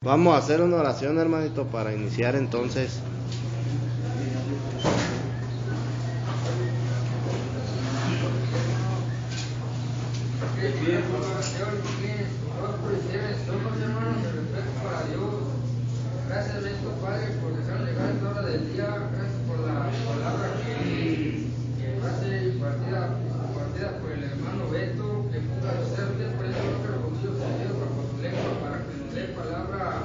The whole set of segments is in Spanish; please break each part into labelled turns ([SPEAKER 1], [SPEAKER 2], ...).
[SPEAKER 1] Vamos a hacer una oración, hermanito, para iniciar entonces.
[SPEAKER 2] Gracias, Bendito Padre, por dejar llegar a esta hora del día. Gracias por la palabra que va a ser impartida por el hermano Beto, que ponga los cerdos por eso que los bolsillos sentidos bajo su lengua para que nos dé palabra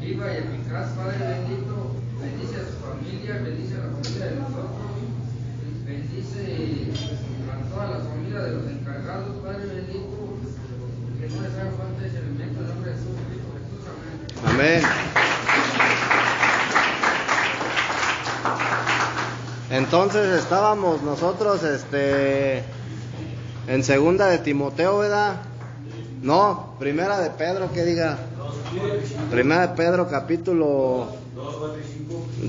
[SPEAKER 2] viva y eficaz. Padre bendito, bendice a su familia, bendice a la familia de nosotros, bendice a todas las familias de los encargados. Padre bendito, que no les haga falta ese elemento en nombre de Jesús. Amén.
[SPEAKER 1] Amén. Entonces estábamos nosotros en segunda de Timoteo, ¿verdad? No, primera de Pedro, que diga. Primera de Pedro, capítulo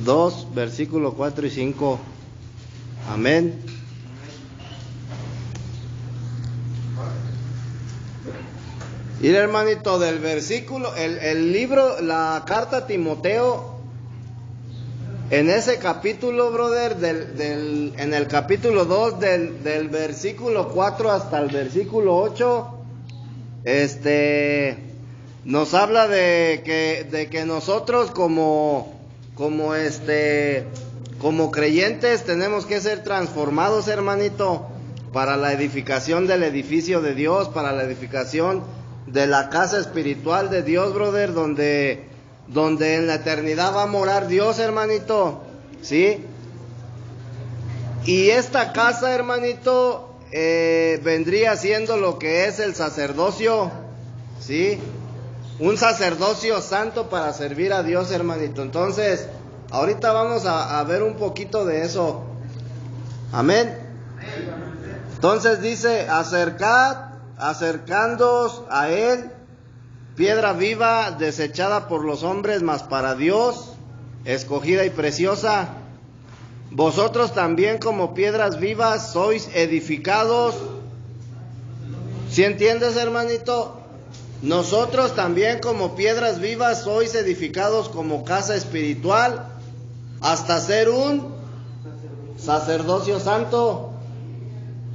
[SPEAKER 1] 2, versículo 4 y 5. Amén. Y hermanito, del versículo, el libro, la carta a Timoteo, en ese capítulo, brother, en el capítulo 2, del versículo 4 hasta el versículo 8, nos habla de que nosotros como creyentes tenemos que ser transformados, hermanito, para la edificación del edificio de Dios, para la edificación de la casa espiritual de Dios, brother, donde en la eternidad va a morar Dios, hermanito, ¿sí? Y esta casa, hermanito, vendría siendo lo que es el sacerdocio, ¿sí? Un sacerdocio santo para servir a Dios, hermanito. Entonces, ahorita vamos a ver un poquito de eso. Amén. Entonces dice, acercándoos a él, piedra viva, desechada por los hombres, mas para Dios, escogida y preciosa. Vosotros también como piedras vivas sois edificados. ¿Sí entiendes, hermanito? Nosotros también como piedras vivas sois edificados como casa espiritual, hasta ser un sacerdocio santo.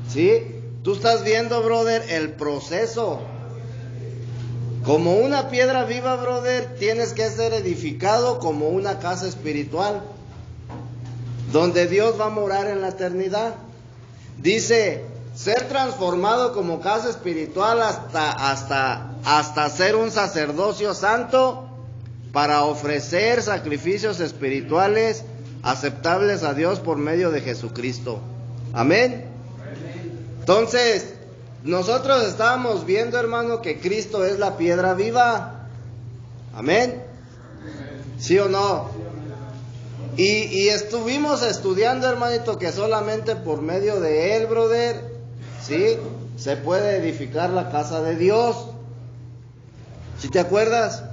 [SPEAKER 1] ¿Sí? Tú estás viendo, brother, el proceso. Como una piedra viva, brother, tienes que ser edificado como una casa espiritual, donde Dios va a morar en la eternidad. Dice, ser transformado como casa espiritual hasta ser un sacerdocio santo, para ofrecer sacrificios espirituales aceptables a Dios por medio de Jesucristo. Amén. Entonces, nosotros estábamos viendo, hermano, que Cristo es la piedra viva. Amén. ¿Sí o no? Y estuvimos estudiando, hermanito, que solamente por medio de Él, brother, ¿sí?, se puede edificar la casa de Dios. ¿Sí te acuerdas?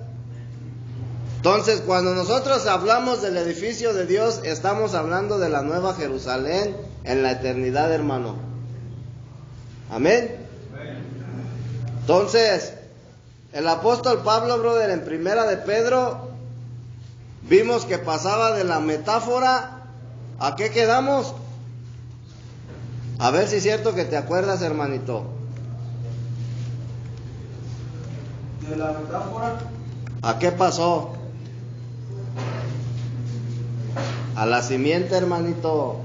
[SPEAKER 1] Entonces, cuando nosotros hablamos del edificio de Dios, estamos hablando de la nueva Jerusalén en la eternidad, hermano. Amén. Entonces, el apóstol Pablo, brother, en primera de Pedro, vimos que pasaba de la metáfora. ¿A qué quedamos? A ver si es cierto que te acuerdas, hermanito.
[SPEAKER 2] De la metáfora.
[SPEAKER 1] ¿A qué pasó? A la simiente, hermanito.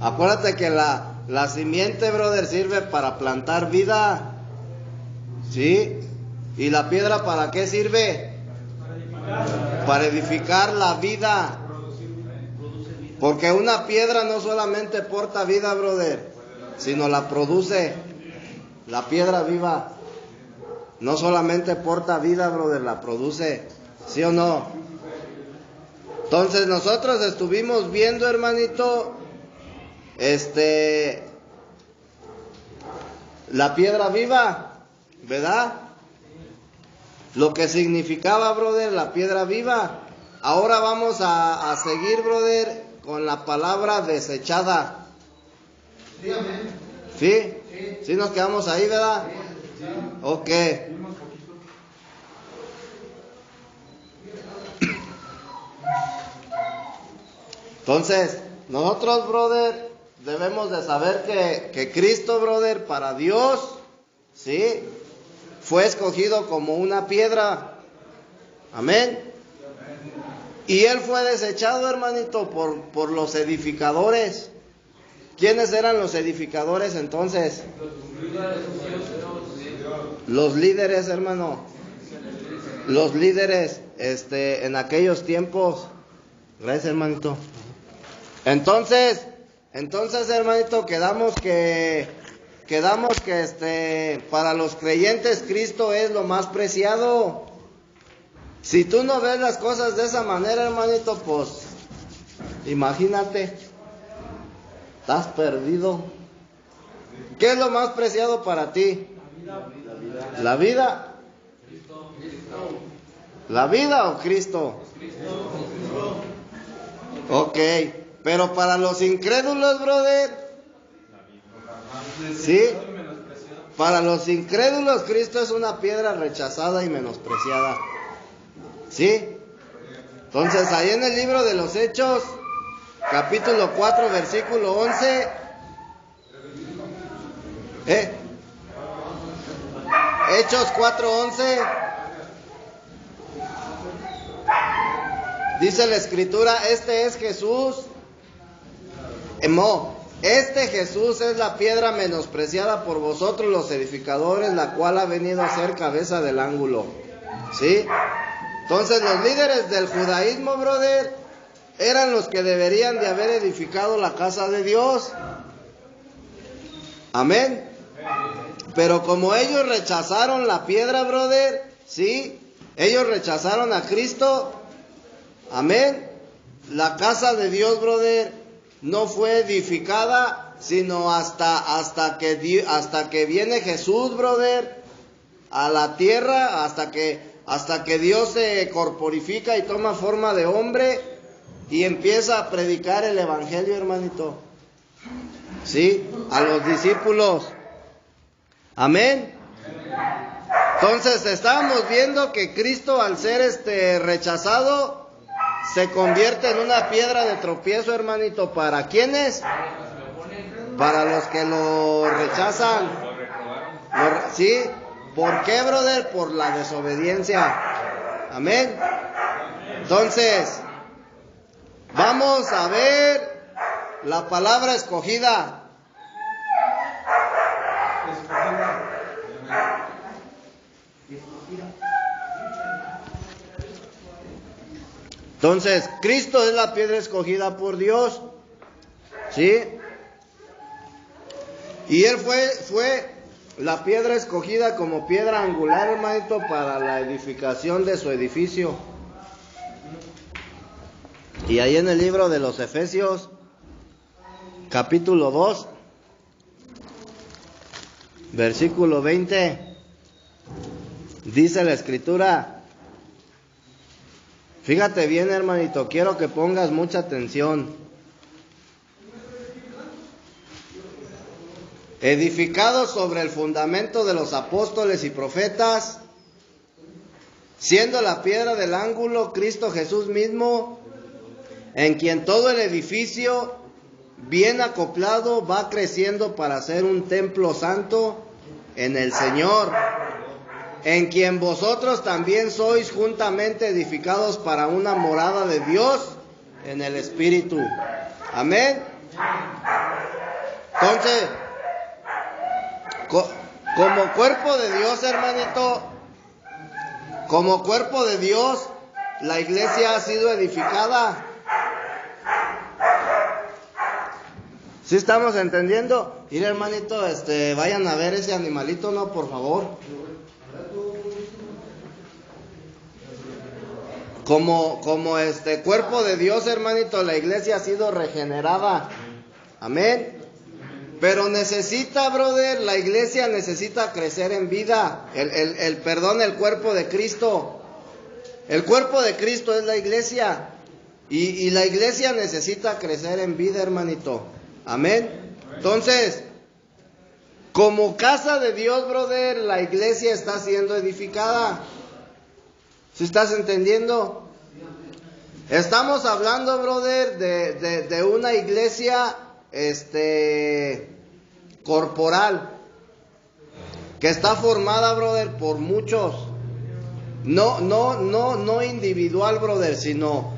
[SPEAKER 1] Acuérdate que la simiente, brother, sirve para plantar vida. ¿Sí? ¿Y la piedra para qué sirve? Para edificar la vida. Porque una piedra no solamente porta vida, brother, sino la produce. La piedra viva no solamente porta vida, brother, la produce. ¿Sí o no? Entonces nosotros estuvimos viendo, hermanito, la piedra viva, ¿verdad? Lo que significaba, brother, la piedra viva. Ahora vamos a seguir, brother, con la palabra desechada.
[SPEAKER 2] Sí, amén.
[SPEAKER 1] ¿Sí? ¿Sí nos quedamos ahí, verdad? Ok. Entonces, nosotros, brother, debemos de saber que Cristo, brother, para Dios, ¿sí?, fue escogido como una piedra. Amén. Y Él fue desechado, hermanito, por los edificadores. ¿Quiénes eran los edificadores entonces? Los líderes, hermano. Los líderes, en aquellos tiempos. Gracias, hermanito. Entonces, hermanito, quedamos que para los creyentes Cristo es lo más preciado. Si tú no ves las cosas de esa manera, hermanito, pues imagínate, estás perdido. ¿Qué es lo más preciado para ti? ¿La vida? ¿La vida o Cristo? Ok, pero para los incrédulos, brother, ¿sí? Para los incrédulos Cristo es una piedra rechazada y menospreciada. ¿Sí? Entonces, ahí en el libro de los Hechos, capítulo 4, versículo 11. Hechos 4:11. Dice la Escritura, este es Jesús. Este Jesús es la piedra menospreciada por vosotros los edificadores, la cual ha venido a ser cabeza del ángulo. ¿Sí? Entonces los líderes del judaísmo, brother, eran los que deberían de haber edificado la casa de Dios. Amén. Pero como ellos rechazaron la piedra, brother, ¿sí? Ellos rechazaron a Cristo. Amén. La casa de Dios, brother, no fue edificada, sino hasta que viene Jesús, brother, a la tierra, hasta que Dios se corporifica y toma forma de hombre y empieza a predicar el evangelio, hermanito. ¿Sí? A los discípulos. Amén. Entonces estábamos viendo que Cristo, al ser rechazado, se convierte en una piedra de tropiezo, hermanito. ¿Para quiénes? Para los que lo rechazan. ¿Sí? ¿Por qué, brother? Por la desobediencia. Amén. Entonces, vamos a ver la palabra escogida. Entonces, Cristo es la piedra escogida por Dios. ¿Sí? Y Él fue la piedra escogida como piedra angular, hermanito, para la edificación de su edificio. Y ahí en el libro de los Efesios, capítulo 2, versículo 20, dice la Escritura. Fíjate bien, hermanito, quiero que pongas mucha atención. Edificado sobre el fundamento de los apóstoles y profetas, siendo la piedra del ángulo Cristo Jesús mismo, en quien todo el edificio, bien acoplado, va creciendo para ser un templo santo en el Señor, en quien vosotros también sois juntamente edificados para una morada de Dios en el Espíritu. Amén. Entonces, como cuerpo de Dios, hermanito, como cuerpo de Dios, la iglesia ha sido edificada. ¿Sí estamos entendiendo? Mira, hermanito, vayan a ver ese animalito, ¿no? Por favor. Como cuerpo de Dios, hermanito, la iglesia ha sido regenerada. Amén. Pero necesita, brother, la iglesia necesita crecer en vida. El cuerpo de Cristo. El cuerpo de Cristo es la iglesia. Y la iglesia necesita crecer en vida, hermanito. Amén. Entonces, como casa de Dios, brother, la iglesia está siendo edificada. ¿Sí estás entendiendo? Estamos hablando, brother, de una iglesia corporal que está formada, brother, por muchos. No individual, brother, sino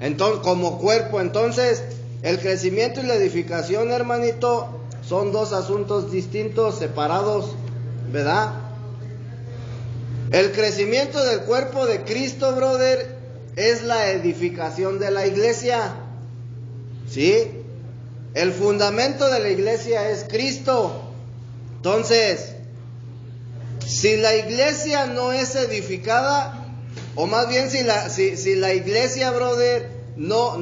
[SPEAKER 1] entonces, como cuerpo. Entonces, el crecimiento y la edificación, hermanito, son dos asuntos distintos, separados, ¿verdad? El crecimiento del cuerpo de Cristo, brother, es la edificación de la iglesia. ¿Sí? El fundamento de la iglesia es Cristo. Entonces, si la iglesia no es edificada, o más bien si la iglesia, brother, no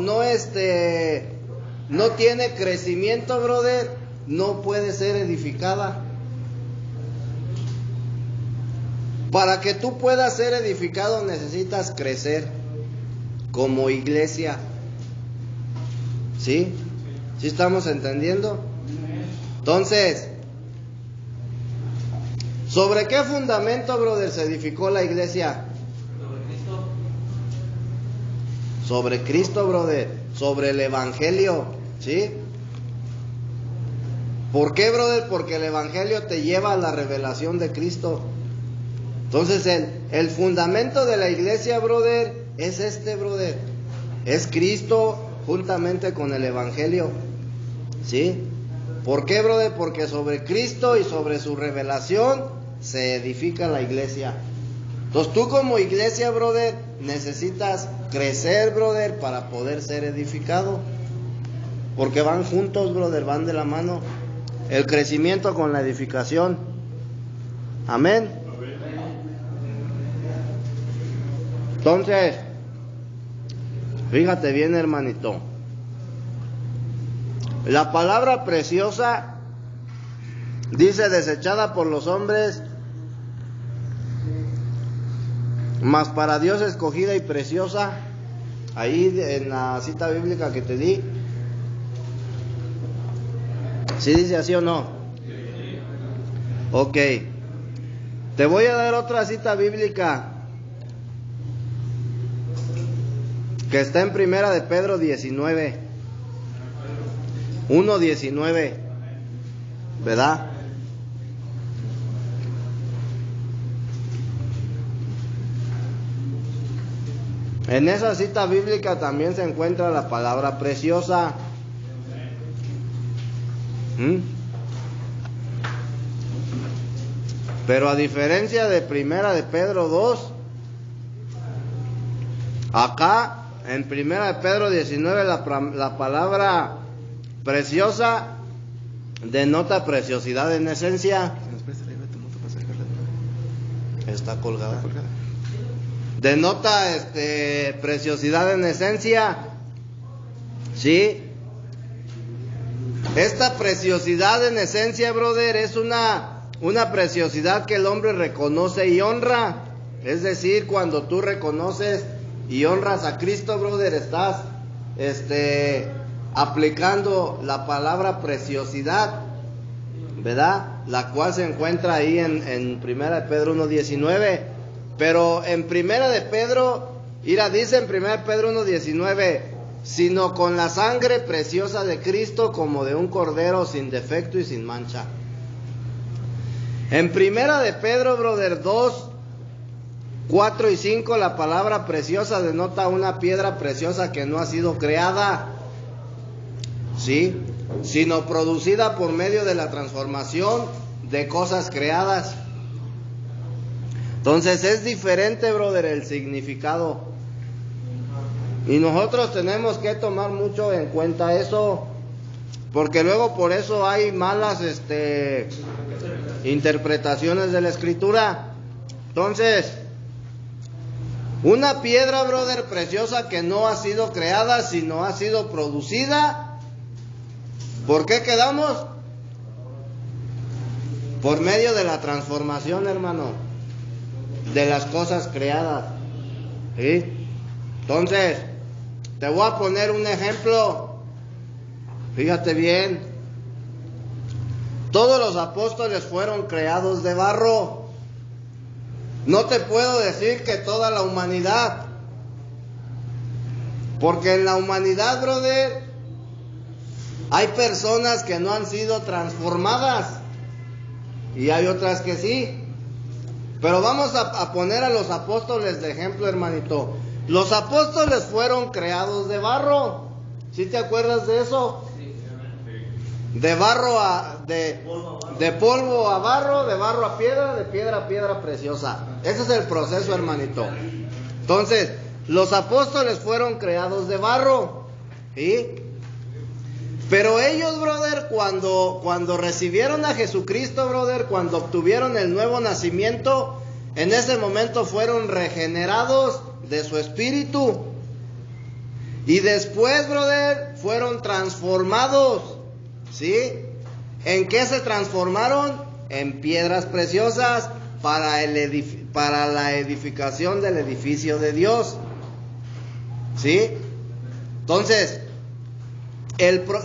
[SPEAKER 1] tiene crecimiento, brother, no puede ser edificada. Para que tú puedas ser edificado necesitas crecer como iglesia. ¿Sí? ¿Sí estamos entendiendo? Entonces, ¿sobre qué fundamento, brother, se edificó la iglesia? Sobre Cristo, brother, sobre el Evangelio, ¿sí? ¿Por qué, brother? Porque el Evangelio te lleva a la revelación de Cristo. Entonces, el fundamento de la iglesia, brother, es brother, es Cristo juntamente con el Evangelio, ¿sí? ¿Por qué, brother? Porque sobre Cristo y sobre su revelación se edifica la iglesia. Entonces, tú como iglesia, brother, necesitas crecer, brother, para poder ser edificado. Porque van juntos, brother, van de la mano. El crecimiento con la edificación. Amén. Entonces, fíjate bien, hermanito. La palabra preciosa dice desechada por los hombres, mas para Dios escogida y preciosa. Ahí en la cita bíblica que te di, ¿sí dice así o no? Ok. Te voy a dar otra cita bíblica que está en Primera de Pedro 19, 1:19, ¿verdad? En esa cita bíblica también se encuentra la palabra preciosa. Pero a diferencia de Primera de Pedro 2, acá en Primera de Pedro 19 la palabra preciosa denota preciosidad en esencia. Está colgada. Denota preciosidad en esencia. ¿Sí? Esta preciosidad en esencia, brother, es una preciosidad que el hombre reconoce y honra. Es decir, cuando tú reconoces y honras a Cristo, brother, estás aplicando la palabra preciosidad, ¿verdad? La cual se encuentra ahí en Primera de Pedro 1:19. Pero en Primera de Pedro, dice en Primera de Pedro 1:19, sino con la sangre preciosa de Cristo como de un cordero sin defecto y sin mancha. En Primera de Pedro, brother, 2, 4 y 5, la palabra preciosa denota una piedra preciosa que no ha sido creada, ¿sí? Sino producida por medio de la transformación de cosas creadas. Entonces es diferente, brother, el significado. Y nosotros tenemos que tomar mucho en cuenta eso, porque luego por eso hay malas interpretaciones de la Escritura. Entonces, una piedra, brother, preciosa que no ha sido creada, sino ha sido producida. ¿Por qué quedamos? Por medio de la transformación, hermano, de las cosas creadas, ¿sí? Entonces, te voy a poner un ejemplo. Fíjate bien. Todos los apóstoles fueron creados de barro. No te puedo decir que toda la humanidad Porque en la humanidad, brother, hay personas que no han sido transformadas y hay otras que sí. Pero vamos a poner a los apóstoles de ejemplo, hermanito. Los apóstoles fueron creados de barro. ¿Sí te acuerdas de eso? De barro de polvo a barro, de barro a piedra preciosa. Ese es el proceso, hermanito. Entonces, los apóstoles fueron creados de barro, ¿sí? Pero ellos, brother, cuando recibieron a Jesucristo, brother, cuando obtuvieron el nuevo nacimiento, en ese momento fueron regenerados de su espíritu. Y después, brother, fueron transformados, ¿sí? ¿En qué se transformaron? En piedras preciosas para la edificación del edificio de Dios, ¿sí? Entonces,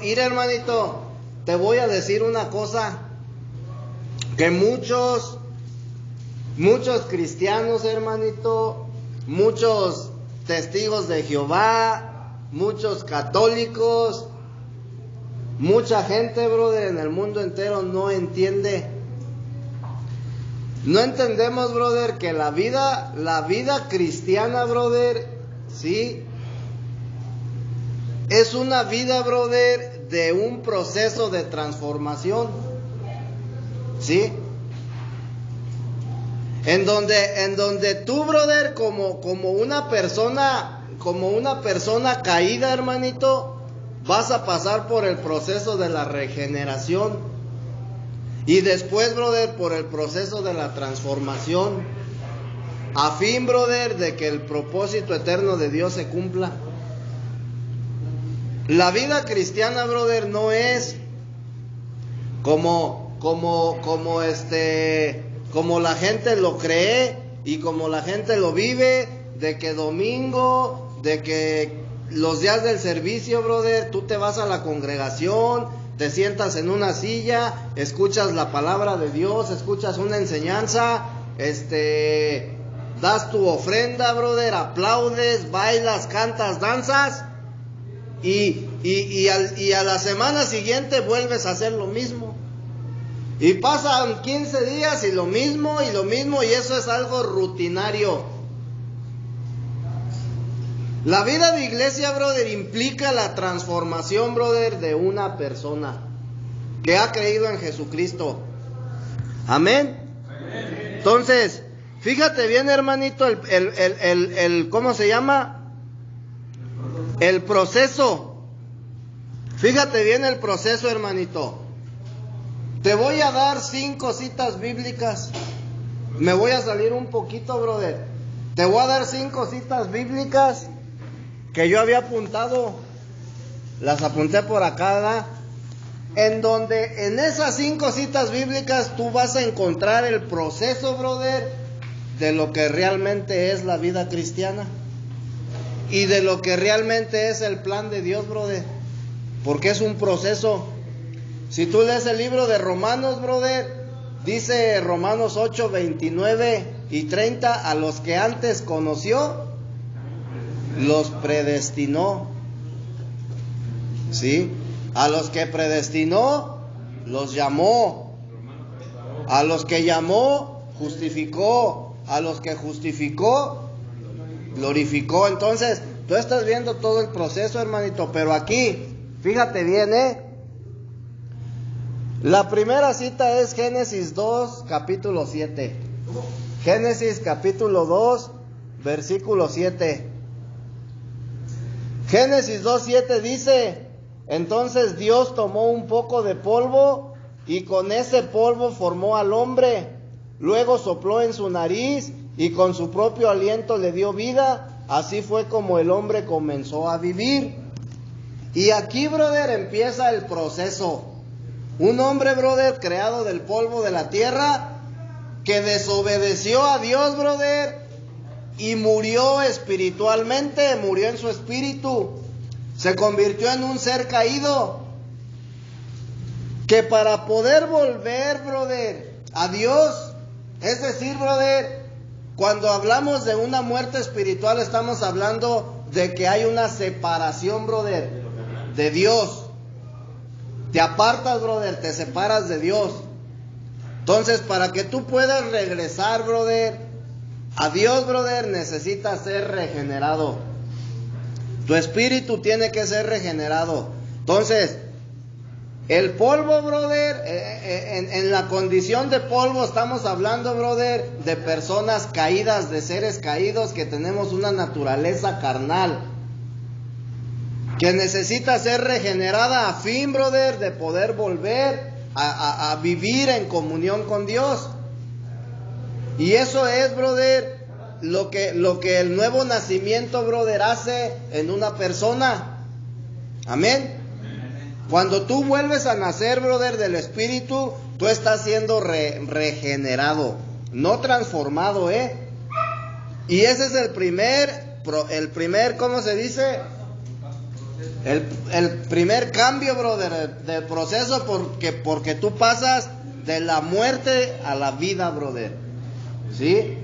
[SPEAKER 1] mira, hermanito, te voy a decir una cosa que muchos cristianos, hermanito, muchos testigos de Jehová, muchos católicos, mucha gente, brother, en el mundo entero no entiende. No entendemos, brother, que la vida cristiana, brother, sí, es una vida, brother, de un proceso de transformación, ¿sí? En donde tú, brother, como una persona caída, hermanito, vas a pasar por el proceso de la regeneración y después, brother, por el proceso de la transformación, a fin, brother, de que el propósito eterno de Dios se cumpla. La vida cristiana, brother, no es como la gente lo cree y como la gente lo vive, de que domingo, de que los días del servicio, brother, tú te vas a la congregación, te sientas en una silla, escuchas la palabra de Dios, escuchas una enseñanza, das tu ofrenda, brother, aplaudes, bailas, cantas, danzas. Y a la semana siguiente vuelves a hacer lo mismo. Y pasan 15 días y lo mismo, y eso es algo rutinario. La vida de iglesia, brother, implica la transformación, brother, de una persona que ha creído en Jesucristo. Amén. Entonces, fíjate bien, hermanito, ¿cómo se llama? El proceso. Fíjate bien el proceso, hermanito. Te voy a dar 5 citas bíblicas. Me voy a salir un poquito, brother. Te voy a dar 5 citas bíblicas que yo había apuntado. Las apunté por acá, ¿verdad? En donde en esas 5 citas bíblicas tú vas a encontrar el proceso, brother, de lo que realmente es la vida cristiana y de lo que realmente es el plan de Dios, brother, porque es un proceso. Si tú lees el libro de Romanos, brother, dice Romanos 8, 29 y 30, a los que antes conoció, los predestinó, ¿sí? A los que predestinó, los llamó. A los que llamó, justificó. A los que justificó, glorificó. Entonces, tú estás viendo todo el proceso, hermanito, pero aquí, fíjate bien, La primera cita es Génesis 2, capítulo 7. Génesis capítulo 2, versículo 7. Génesis 2, 7 dice: entonces Dios tomó un poco de polvo y con ese polvo formó al hombre. Luego sopló en su nariz y con su propio aliento le dio vida. Así fue como el hombre comenzó a vivir. Y aquí, brother, empieza el proceso. Un hombre, brother, creado del polvo de la tierra, que desobedeció a Dios, brother, y murió espiritualmente, murió en su espíritu. Se convirtió en un ser caído, que para poder volver, brother, a Dios, es decir, brother, cuando hablamos de una muerte espiritual, estamos hablando de que hay una separación, brother, de Dios. Te apartas, brother, te separas de Dios. Entonces, para que tú puedas regresar, brother, a Dios, brother, necesitas ser regenerado. Tu espíritu tiene que ser regenerado. Entonces, el polvo, brother, en la condición de polvo estamos hablando, brother, de personas caídas, de seres caídos que tenemos una naturaleza carnal, que necesita ser regenerada a fin, brother, de poder volver a vivir en comunión con Dios. Y eso es, brother, lo que el nuevo nacimiento, brother, hace en una persona. Amén. Cuando tú vuelves a nacer, brother, del Espíritu, tú estás siendo regenerado, no transformado, Y ese es el primer, ¿cómo se dice? El primer cambio, brother, del proceso, porque tú pasas de la muerte a la vida, brother. ¿Sí?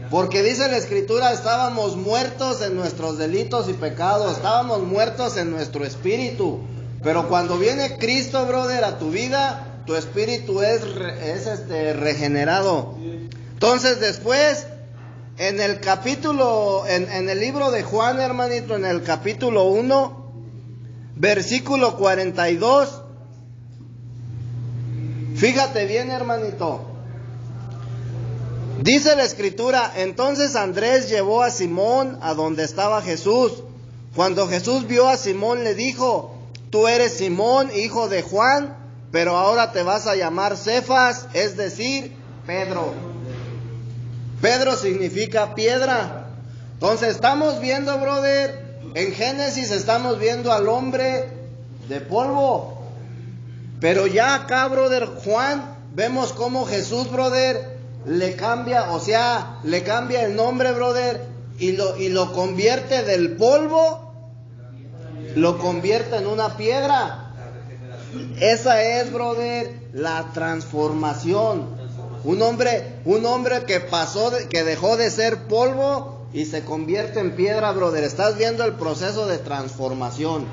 [SPEAKER 1] Porque dice la Escritura, estábamos muertos en nuestros delitos y pecados, estábamos muertos en nuestro espíritu. Pero cuando viene Cristo, brother, a tu vida, tu espíritu es regenerado. Entonces después, en el capítulo, en el libro de Juan, hermanito, en el capítulo 1, versículo 42, fíjate bien, hermanito. Dice la Escritura, entonces Andrés llevó a Simón a donde estaba Jesús. Cuando Jesús vio a Simón, le dijo, tú eres Simón, hijo de Juan, pero ahora te vas a llamar Cefas, es decir, Pedro. Pedro significa piedra. Entonces estamos viendo, brother, en Génesis estamos viendo al hombre de polvo. Pero ya acá, brother Juan, vemos cómo Jesús, brother, le cambia, o sea, le cambia el nombre, brother, y lo convierte del polvo, lo convierte en una piedra. Esa es, brother, la transformación. Un hombre que dejó de ser polvo y se convierte en piedra, brother. Estás viendo el proceso de transformación.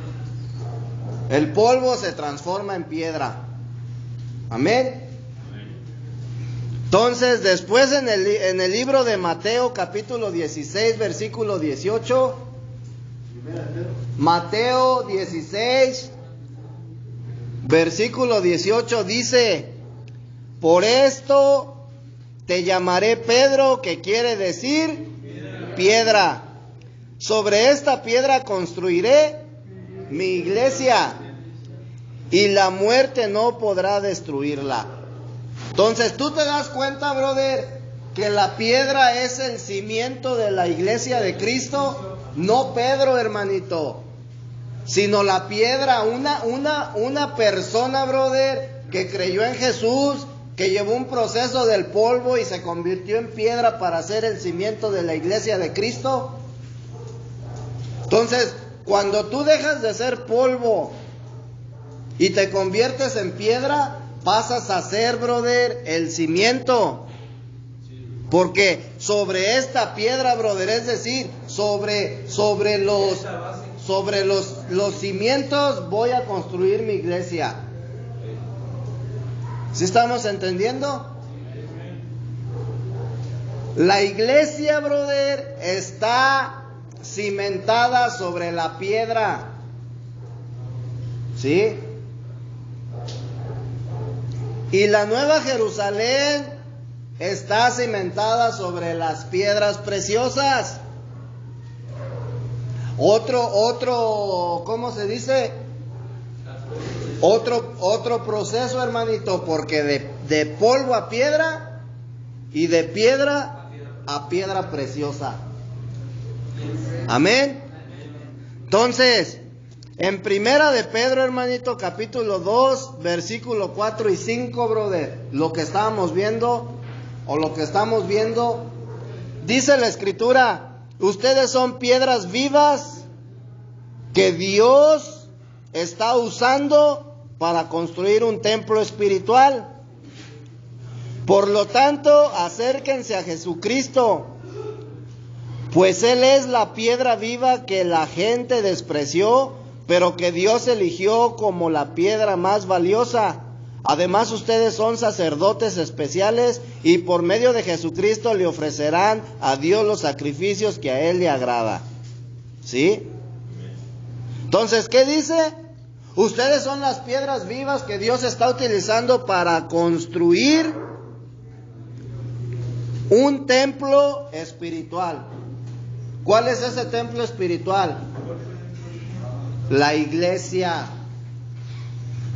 [SPEAKER 1] El polvo se transforma en piedra. Amén. Entonces, después en el libro de Mateo, capítulo 16, versículo 18. Mateo 16, versículo 18 dice, por esto te llamaré Pedro, que quiere decir piedra. Sobre esta piedra construiré mi iglesia y la muerte no podrá destruirla. Entonces tú te das cuenta, brother, que la piedra es el cimiento de la iglesia de Cristo. No Pedro, hermanito, sino la piedra, una persona, brother, que creyó en Jesús, que llevó un proceso del polvo y se convirtió en piedra para ser el cimiento de la iglesia de Cristo. Entonces, cuando tú dejas de ser polvo y te conviertes en piedra, pasas a ser, brother, el cimiento. Porque sobre esta piedra, brother, es decir, sobre los cimientos voy a construir mi iglesia. ¿Sí estamos entendiendo? La iglesia, brother, está cimentada sobre la piedra. ¿Sí? Y la Nueva Jerusalén está cimentada sobre las piedras preciosas. ¿Cómo se dice? Otro proceso, hermanito, porque de polvo a piedra y de piedra a piedra preciosa. Amén. Entonces, en Primera de Pedro, hermanito, capítulo 2, versículo 4 y 5, brother, lo que estamos viendo, dice la Escritura, ustedes son piedras vivas que Dios está usando para construir un templo espiritual. Por lo tanto, acérquense a Jesucristo, Pues Él es la piedra viva que la gente despreció, pero que Dios eligió como la piedra más valiosa. Además, ustedes son sacerdotes especiales y por medio de Jesucristo le ofrecerán a Dios los sacrificios que a Él le agrada. ¿Sí? Entonces, ¿qué dice? Ustedes son las piedras vivas que Dios está utilizando para construir un templo espiritual. ¿Cuál es ese templo espiritual? La iglesia.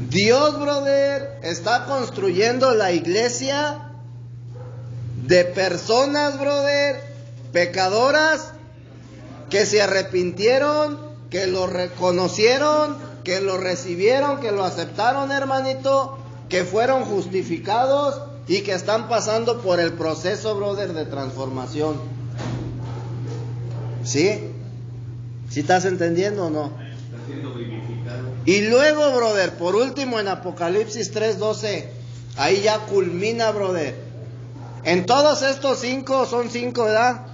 [SPEAKER 1] Dios, brother, está construyendo la iglesia de personas, brother, pecadoras, que se arrepintieron, que lo reconocieron, que lo recibieron, que lo aceptaron, hermanito, que fueron justificados y que están pasando por el proceso, brother, de transformación. ¿Sí? ¿Sí estás entendiendo o no?
[SPEAKER 3] Está siendo vivificado.
[SPEAKER 1] Y luego, brother, por último en Apocalipsis 3:12, ahí ya culmina, brother. En todos estos 5, son 5, ¿verdad?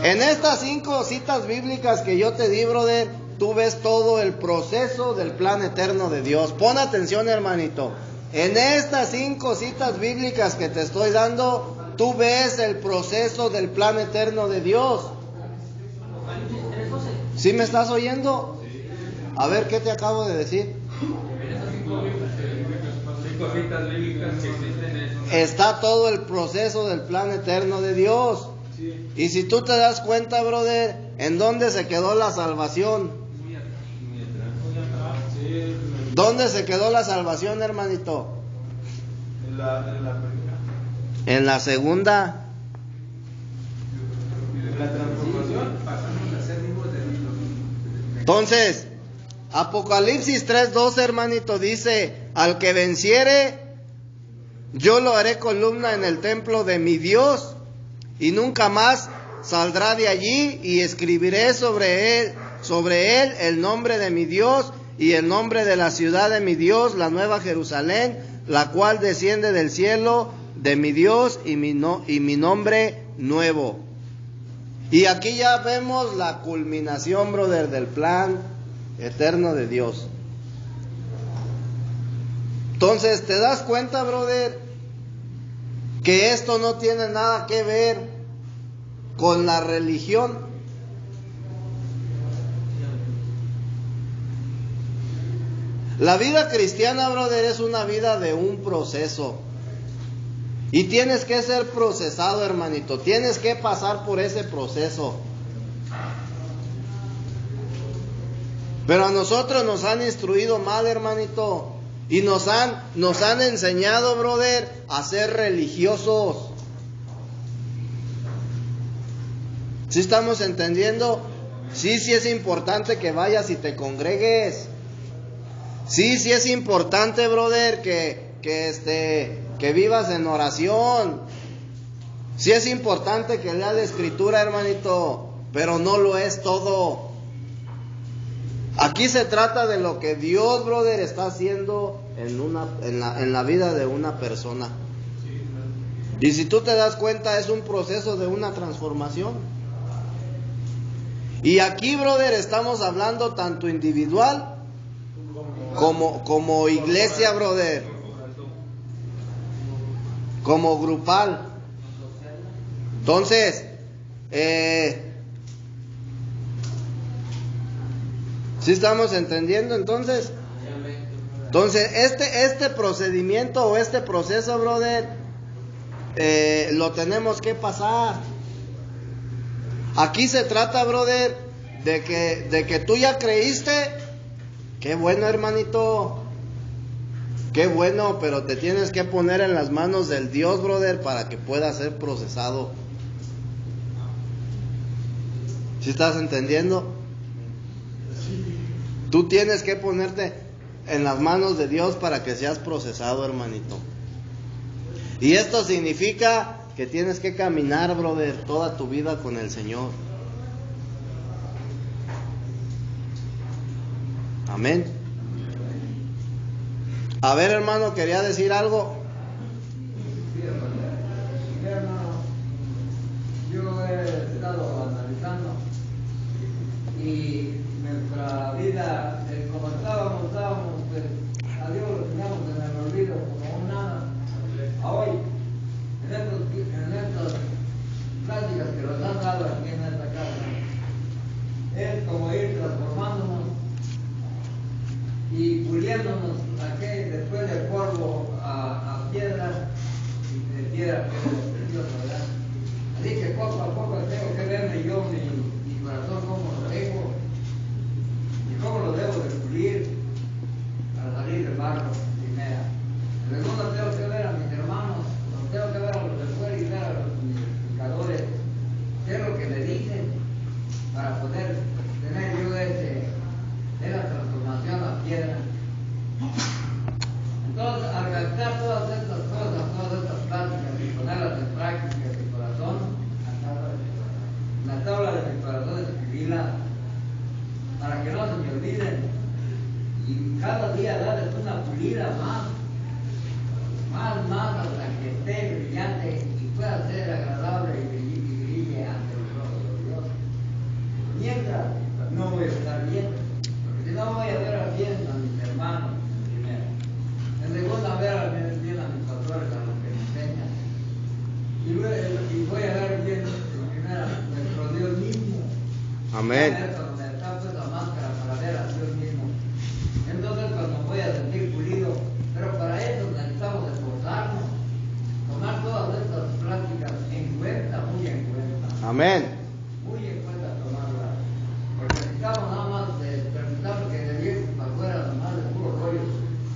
[SPEAKER 1] En estas 5 citas bíblicas que yo te di, brother, tú ves todo el proceso del plan eterno de Dios. Pon atención, hermanito. En estas 5 citas bíblicas que te estoy dando, tú ves el proceso del plan eterno de Dios. ¿Sí me estás oyendo? A ver, ¿qué te acabo de decir? Está todo el proceso del plan eterno de Dios. Y si tú te das cuenta, brother, ¿en dónde se quedó la salvación? ¿Dónde se quedó la salvación, hermanito? En la segunda.
[SPEAKER 3] La transformación pasamos a ser hijos de nuestro.
[SPEAKER 1] Entonces, Apocalipsis 3:12, hermanito, dice: al que venciere, yo lo haré columna en el templo de mi Dios, y nunca más saldrá de allí, y escribiré sobre él el nombre de mi Dios y el nombre de la ciudad de mi Dios, la nueva Jerusalén, la cual desciende del cielo de mi Dios, y mi nombre nuevo. Y aquí ya vemos la culminación, brother, del plan eterno de Dios. Entonces, ¿te das cuenta, brother, que esto no tiene nada que ver con la religión? La vida cristiana, brother, es una vida de un proceso. Y tienes que ser procesado, hermanito. Tienes que pasar por ese proceso. Pero a nosotros nos han instruido mal, hermanito. Y nos han enseñado, brother, a ser religiosos. ¿Sí estamos entendiendo? Sí es importante que vayas y te congregues. Sí es importante, brother, que vivas en oración. Sí es importante que leas la escritura, hermanito, pero no lo es todo. Aquí se trata de lo que Dios, brother, está haciendo en la vida de una persona. Y si tú te das cuenta, es un proceso de una transformación. Y aquí, brother, estamos hablando tanto individual como iglesia, brother, como grupal. Entonces, ¿sí estamos entendiendo? Entonces, este procedimiento o este proceso, brother, lo tenemos que pasar. Aquí se trata, brother, de que tú ya creíste. Qué bueno, hermanito. Qué bueno, pero te tienes que poner en las manos del Dios, brother, para que pueda ser procesado. ¿Sí estás entendiendo? Tú tienes que ponerte en las manos de Dios para que seas procesado, hermanito. Y esto significa que tienes que caminar, brother, toda tu vida con el Señor. Amén. A ver, hermano, quería decir algo.
[SPEAKER 2] Sí, hermano. Yo
[SPEAKER 1] Amén.
[SPEAKER 4] Cuando me tapo esa máscara para ver a Dios mismo. Entonces cuando voy a sentir pulido, pero para eso necesitamos esforzarnos, tomar todas estas pláticas en cuenta, muy en cuenta.
[SPEAKER 1] Amén.
[SPEAKER 4] Muy en cuenta tomarlas. Porque necesitamos nada más permitirnos que de bien para afuera, nada más de puro rollo,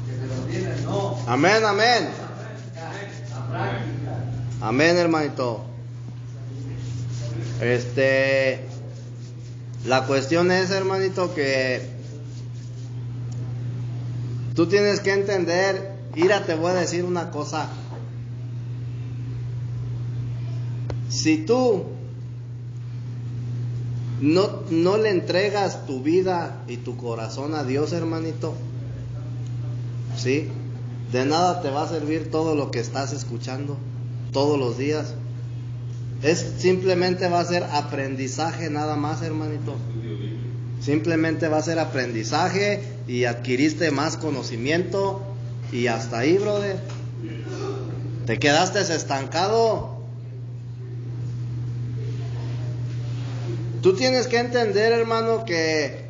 [SPEAKER 4] que se nos viene, no.
[SPEAKER 1] Amén, amén.
[SPEAKER 4] La práctica.
[SPEAKER 1] Amén, hermanito. La cuestión es, hermanito, que tú tienes que entender. Mira, te voy a decir una cosa. Si tú no le entregas tu vida y tu corazón a Dios, hermanito, ¿sí? De nada te va a servir todo lo que estás escuchando todos los días. Simplemente va a ser aprendizaje nada más, hermanito. Simplemente va a ser aprendizaje y adquiriste más conocimiento y hasta ahí, brother. Te quedaste estancado. Tú tienes que entender, hermano, que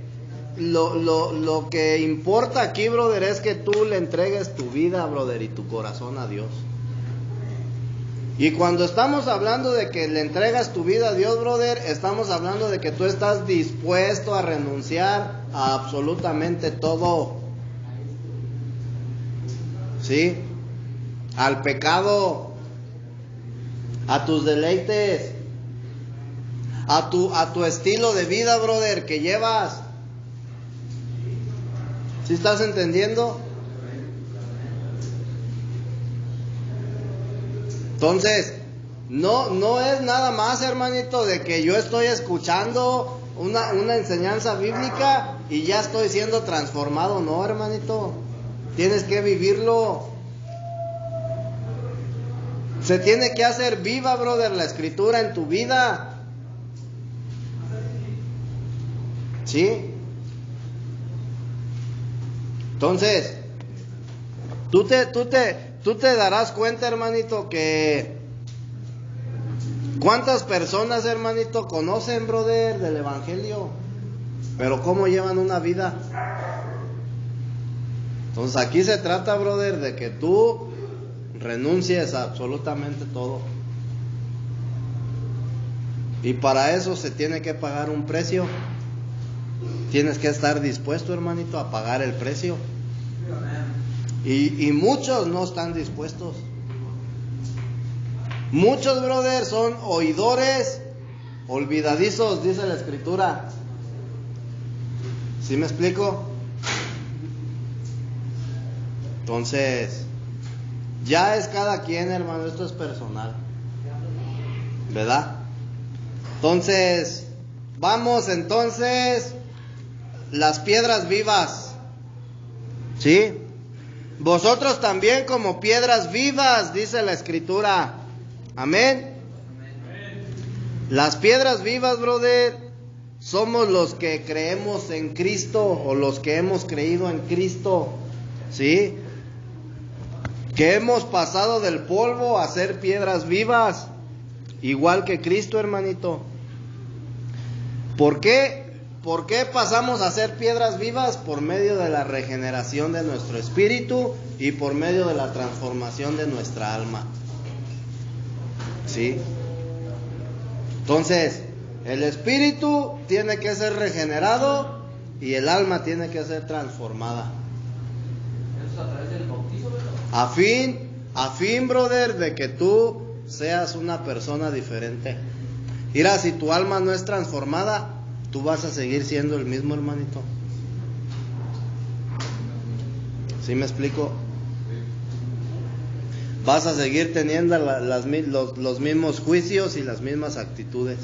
[SPEAKER 1] lo que importa aquí, brother, es que tú le entregues tu vida, brother, y tu corazón a Dios. Y cuando estamos hablando de que le entregas tu vida a Dios, brother, estamos hablando de que tú estás dispuesto a renunciar a absolutamente todo. ¿Sí? Al pecado, a tus deleites, a tu estilo de vida, brother, que llevas. ¿Sí estás entendiendo? Entonces, no es nada más, hermanito, de que yo estoy escuchando una enseñanza bíblica y ya estoy siendo transformado. No, hermanito, tienes que vivirlo. Se tiene que hacer viva, brother, la escritura en tu vida. ¿Sí? Entonces, tú te darás cuenta, hermanito, que cuántas personas, hermanito, conocen, brother, del evangelio, pero cómo llevan una vida. Entonces aquí se trata, brother, de que tú renuncies a absolutamente todo. Y para eso se tiene que pagar un precio. Tienes que estar dispuesto, hermanito, a pagar el precio. Y muchos no están dispuestos. Muchos, brother, son oidores olvidadizos, dice la escritura. ¿Sí me explico? Entonces, ya es cada quien, hermano, esto es personal, ¿verdad? Entonces, vamos entonces, las piedras vivas, ¿sí? Vosotros también como piedras vivas, dice la escritura. Amén. Las piedras vivas, brother, somos los que creemos en Cristo o los que hemos creído en Cristo, ¿sí? Que hemos pasado del polvo a ser piedras vivas, igual que Cristo, hermanito. ¿Por qué pasamos a ser piedras vivas? Por medio de la regeneración de nuestro espíritu y por medio de la transformación de nuestra alma. ¿Sí? Entonces, el espíritu tiene que ser regenerado y el alma tiene que ser transformada.
[SPEAKER 4] Eso es a través del bautizo, ¿verdad?
[SPEAKER 1] A fin, brother, de que tú seas una persona diferente. Mira, si tu alma no es transformada, tú vas a seguir siendo el mismo, hermanito. ¿Sí me explico? Vas a seguir teniendo los mismos juicios y las mismas actitudes.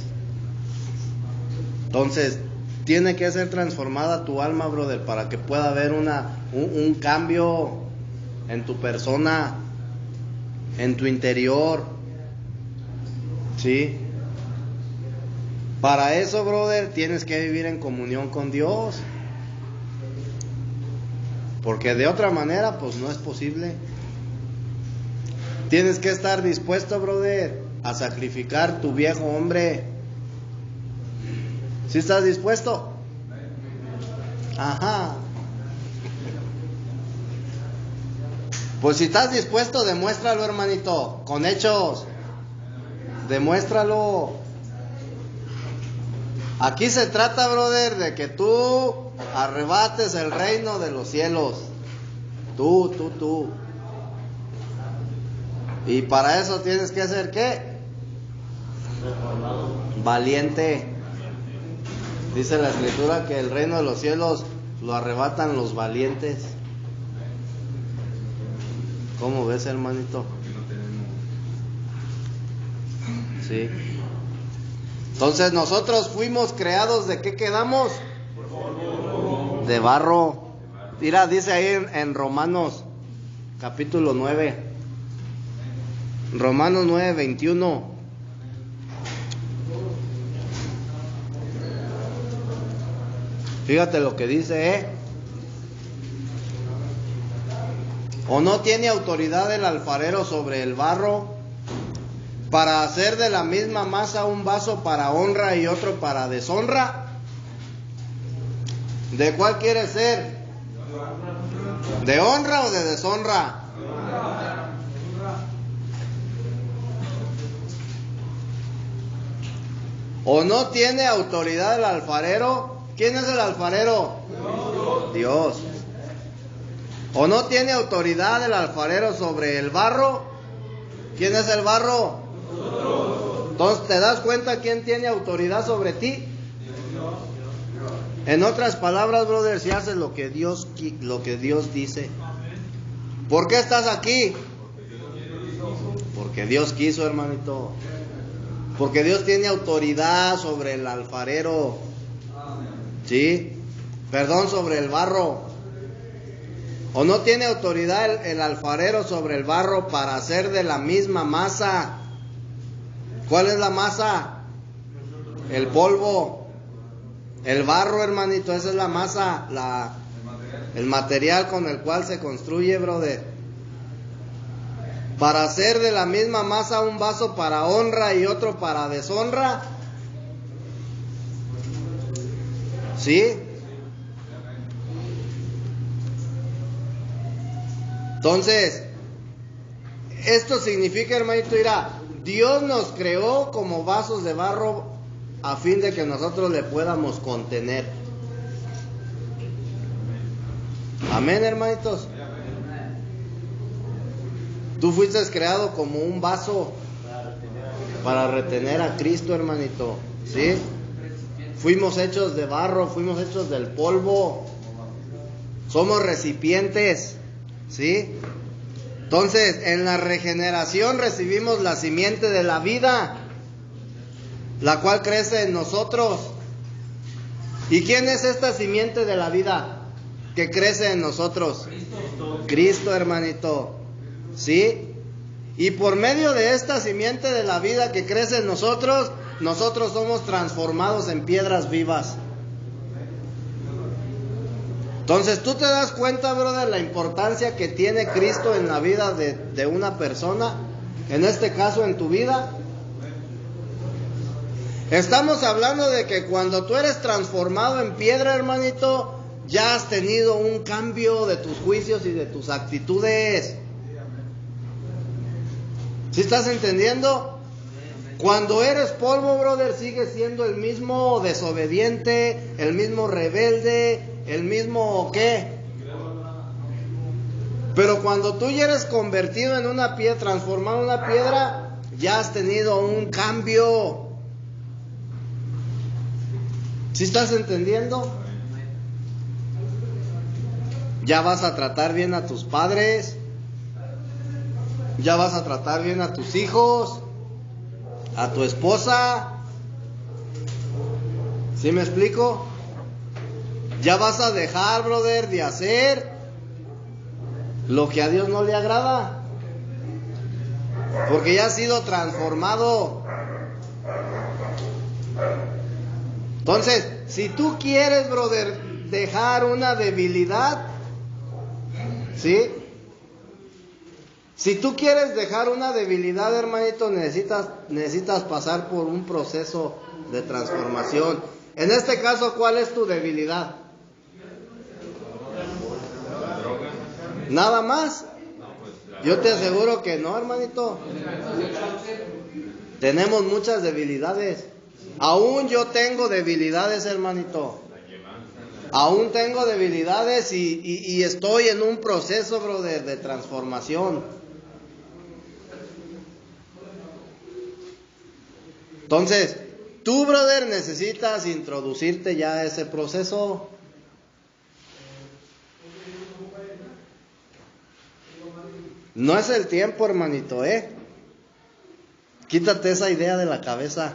[SPEAKER 1] Entonces, tiene que ser transformada tu alma, brother, para que pueda haber un cambio en tu persona, en tu interior. ¿Sí? Para eso, brother, tienes que vivir en comunión con Dios. Porque de otra manera, pues no es posible. Tienes que estar dispuesto, brother, a sacrificar tu viejo hombre. ¿Sí estás dispuesto? Ajá. Pues si estás dispuesto, demuéstralo, hermanito, con hechos. Demuéstralo. Aquí se trata, brother, de que tú arrebates el reino de los cielos. Tú. Y para eso tienes que ser, ¿qué? Valiente. Dice la Escritura que el reino de los cielos lo arrebatan los valientes. ¿Cómo ves, hermanito? Sí. Entonces nosotros fuimos creados, ¿de qué quedamos? De barro. Mira, dice ahí en Romanos capítulo 9. Romanos 9, 21. Fíjate lo que dice, ¿O no tiene autoridad el alfarero sobre el barro para hacer de la misma masa un vaso para honra y otro para deshonra? ¿De cuál quiere ser? ¿De honra o de deshonra? ¿O no tiene autoridad el alfarero? ¿Quién es el alfarero? Dios. ¿O no tiene autoridad el alfarero sobre el barro? ¿Quién es el barro? Entonces, ¿te das cuenta quién tiene autoridad sobre ti? En otras palabras, brother, si haces lo que Dios dice. ¿Por qué estás aquí? Porque Dios quiso, hermanito. Porque Dios tiene autoridad sobre el alfarero. ¿Sí? Perdón, sobre el barro. ¿O no tiene autoridad el alfarero sobre el barro para hacer de la misma masa? ¿Cuál es la masa? El polvo. El barro, hermanito, esa es la masa, el material con el cual se construye, brother. Para hacer de la misma masa un vaso para honra y otro para deshonra. ¿Sí? Entonces, esto significa, hermanito, mira, Dios nos creó como vasos de barro a fin de que nosotros le podamos contener. Amén, hermanitos. Tú fuiste creado como un vaso para retener a Cristo, hermanito. ¿Sí? Fuimos hechos de barro, fuimos hechos del polvo. Somos recipientes. ¿Sí? Entonces, en la regeneración recibimos la simiente de la vida, la cual crece en nosotros. ¿Y quién es esta simiente de la vida que crece en nosotros? Cristo, hermanito. ¿Sí? Y por medio de esta simiente de la vida que crece en nosotros, nosotros somos transformados en piedras vivas. Entonces, ¿tú te das cuenta, brother, la importancia que tiene Cristo en la vida de una persona? En este caso, en tu vida. Estamos hablando de que cuando tú eres transformado en piedra, hermanito, ya has tenido un cambio de tus juicios y de tus actitudes. ¿Sí estás entendiendo? Cuando eres polvo, brother, sigues siendo el mismo desobediente, el mismo rebelde, el mismo ¿qué? Pero cuando tú ya eres convertido en una piedra, transformado en una piedra, ya has tenido un cambio. ¿Sí estás entendiendo? Ya vas a tratar bien a tus padres, ya vas a tratar bien a tus hijos, a tu esposa. ¿Sí me explico? Ya vas a dejar, brother, de hacer lo que a Dios no le agrada, porque ya has sido transformado. Entonces, si tú quieres, brother, dejar una debilidad, ¿sí? Si tú quieres dejar una debilidad, hermanito, necesitas pasar por un proceso de transformación. En este caso, ¿cuál es tu debilidad? ¿Nada más? Yo te aseguro que no, hermanito. Tenemos muchas debilidades. Aún yo tengo debilidades, hermanito. Aún tengo debilidades y estoy en un proceso, brother, de transformación. Entonces, tú, brother, necesitas introducirte ya a ese proceso. No es el tiempo, hermanito, Quítate esa idea de la cabeza.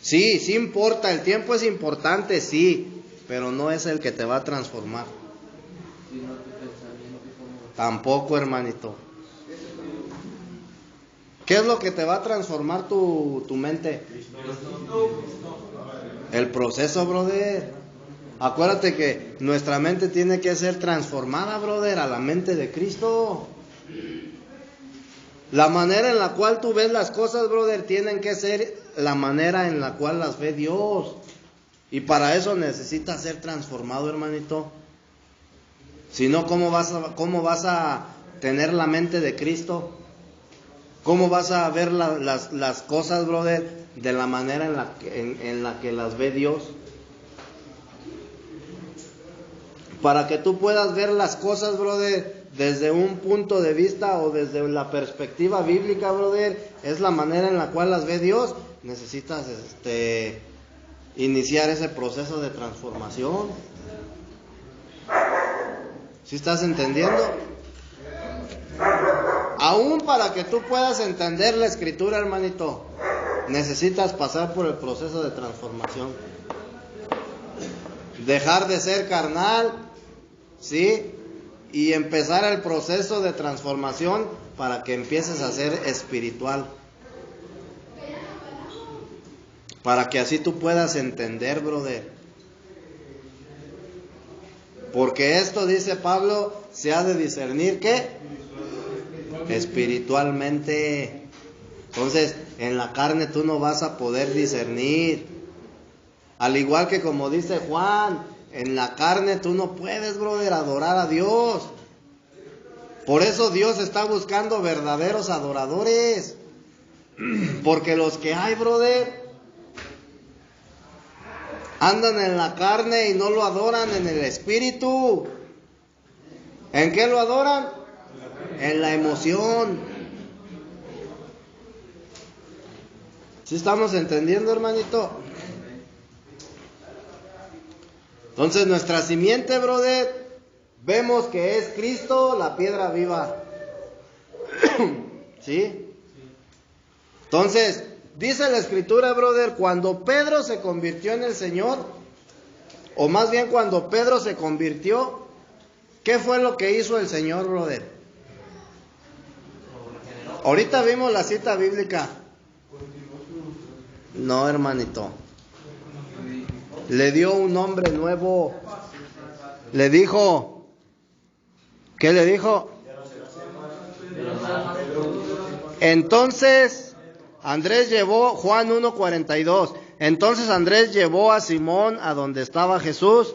[SPEAKER 1] Sí, sí importa, el tiempo es importante, sí, pero no es el que te va a transformar. Tampoco, hermanito. ¿Qué es lo que te va a transformar tu mente? El proceso, brother. Acuérdate que nuestra mente tiene que ser transformada, brother, a la mente de Cristo. La manera en la cual tú ves las cosas, brother, tienen que ser la manera en la cual las ve Dios. Y para eso necesitas ser transformado, hermanito. Si no, ¿cómo vas a tener la mente de Cristo? ¿Cómo vas a ver las cosas, brother, de la manera en la que las ve Dios? Para que tú puedas ver las cosas, brother, desde un punto de vista o desde la perspectiva bíblica, brother, es la manera en la cual las ve Dios. Necesitas iniciar ese proceso de transformación. ¿Sí estás entendiendo? Aún para que tú puedas entender la escritura, hermanito, necesitas pasar por el proceso de transformación. Dejar de ser carnal, ¿sí? Y empezar el proceso de transformación para que empieces a ser espiritual. Para que así tú puedas entender, brother. Porque esto, dice Pablo, se ha de discernir, ¿qué? Espiritualmente. Entonces, en la carne tú no vas a poder discernir. Al igual que como dice Juan, en la carne tú no puedes, brother, adorar a Dios. Por eso Dios está buscando verdaderos adoradores. Porque los que hay, brother, andan en la carne y no lo adoran en el espíritu. ¿En qué lo adoran? En la emoción. ¿Sí estamos entendiendo, hermanito? Entonces nuestra simiente, brother, vemos que es Cristo, la piedra viva. ¿Sí? Entonces, dice la escritura, brother, cuando Pedro se convirtió en el Señor, o más bien cuando Pedro se convirtió, ¿qué fue lo que hizo el Señor, brother? Ahorita vimos la cita bíblica. No, hermanito. Le dio un nombre nuevo. Le dijo, ¿qué le dijo? Entonces Andrés llevó, Juan 1:42, entonces Andrés llevó a Simón a donde estaba Jesús.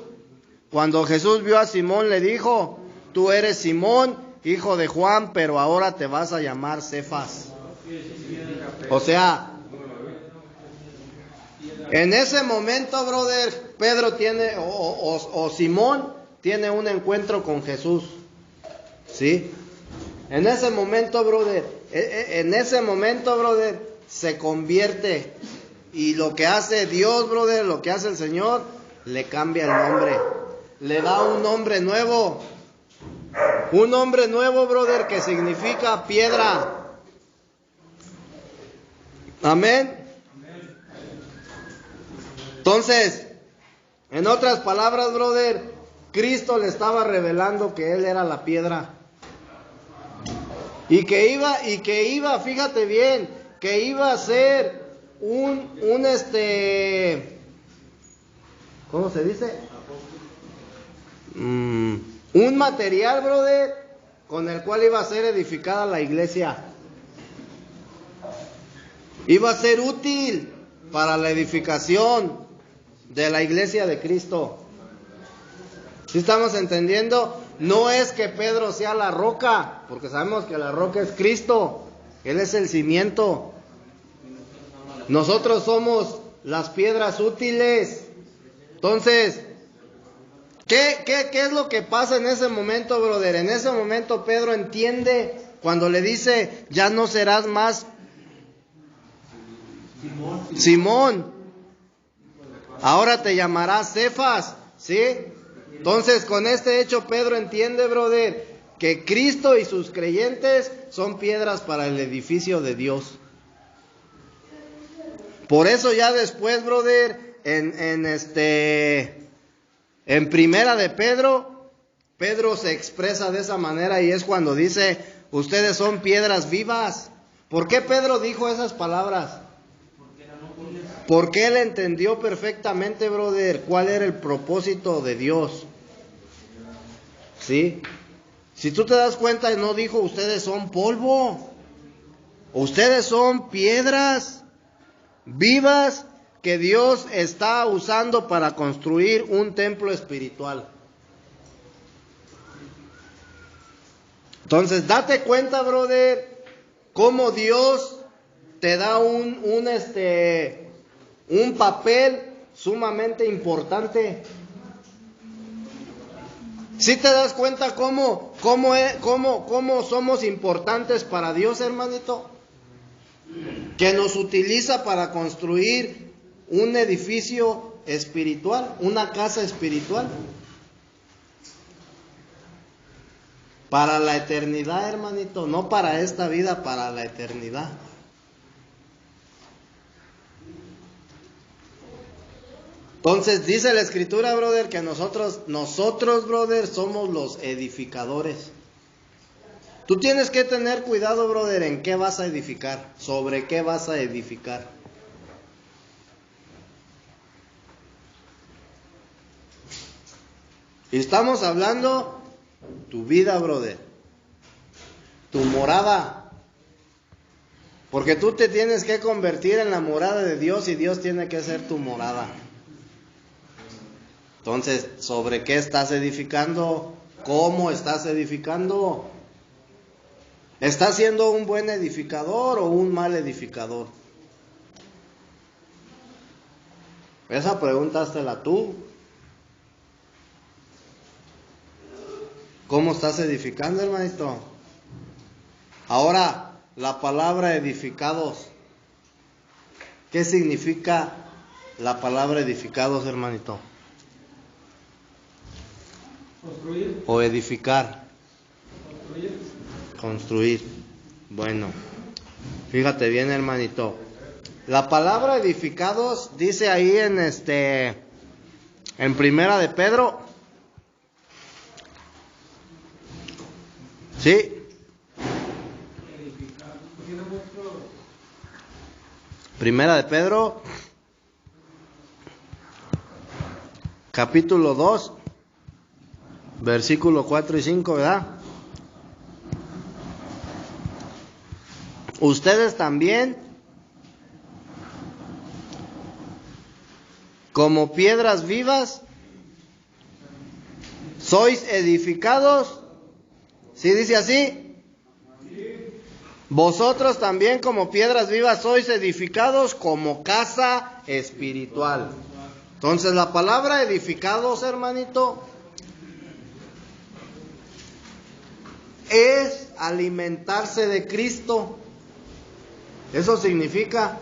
[SPEAKER 1] Cuando Jesús vio a Simón le dijo, tú eres Simón, hijo de Juan, pero ahora te vas a llamar Cefas. O sea, en ese momento, brother, Pedro tiene, o Simón tiene un encuentro con Jesús. ¿Sí? En ese momento, brother, se convierte. Y lo que hace Dios, brother, lo que hace el Señor, le cambia el nombre. Le da un nombre nuevo. Un nombre nuevo, brother, que significa piedra. Amén. Entonces, en otras palabras, brother, Cristo le estaba revelando que Él era la piedra. Y que iba, fíjate bien, que iba a ser ¿cómo se dice? Un material, brother, con el cual iba a ser edificada la iglesia. Iba a ser útil para la edificación. de la iglesia de Cristo. ¿Sí estamos entendiendo? No es que Pedro sea la roca, porque sabemos que la roca es Cristo. Él es el cimiento. Nosotros somos las piedras útiles. Entonces, ¿qué es lo que pasa en ese momento, brother? En ese momento Pedro entiende cuando le dice, ya no serás más Simón, ahora te llamarás Cefas, ¿sí? Entonces, con este hecho Pedro entiende, brother, que Cristo y sus creyentes son piedras para el edificio de Dios. Por eso ya después, brother, en primera de Pedro, Pedro se expresa de esa manera y es cuando dice, ustedes son piedras vivas. ¿Por qué Pedro dijo esas palabras? Porque él entendió perfectamente, brother, cuál era el propósito de Dios. ¿Sí? Si tú te das cuenta, no dijo ustedes son polvo. Ustedes son piedras vivas que Dios está usando para construir un templo espiritual. Entonces, date cuenta, brother, cómo Dios te da un papel sumamente importante. ¿Sí te das cuenta cómo somos importantes para Dios, hermanito? Que nos utiliza para construir un edificio espiritual, una casa espiritual. Para la eternidad, hermanito, no para esta vida, para la eternidad. Entonces dice la escritura, brother, que nosotros, brother, somos los edificadores. Tú tienes que tener cuidado, brother, en qué vas a edificar, sobre qué vas a edificar. Y estamos hablando tu vida, brother, tu morada. Porque tú te tienes que convertir en la morada de Dios y Dios tiene que ser tu morada. Entonces, ¿sobre qué estás edificando? ¿Cómo estás edificando? ¿Estás siendo un buen edificador o un mal edificador? Esa pregunta háztela tú. ¿Cómo estás edificando, hermanito? Ahora, la palabra edificados. ¿Qué significa la palabra edificados, hermanito?
[SPEAKER 3] Construir.
[SPEAKER 1] O edificar.
[SPEAKER 3] Construir.
[SPEAKER 1] Construir. Bueno, fíjate bien, hermanito. La palabra edificados dice ahí en primera de Pedro. ¿Sí? Primera de Pedro, capítulo 2, versículo 4 y 5, ¿verdad? Ustedes también, como piedras vivas, sois edificados. ¿Sí dice así? Vosotros también como piedras vivas sois edificados como casa espiritual. Entonces la palabra edificados, hermanito, es alimentarse de Cristo. Eso significa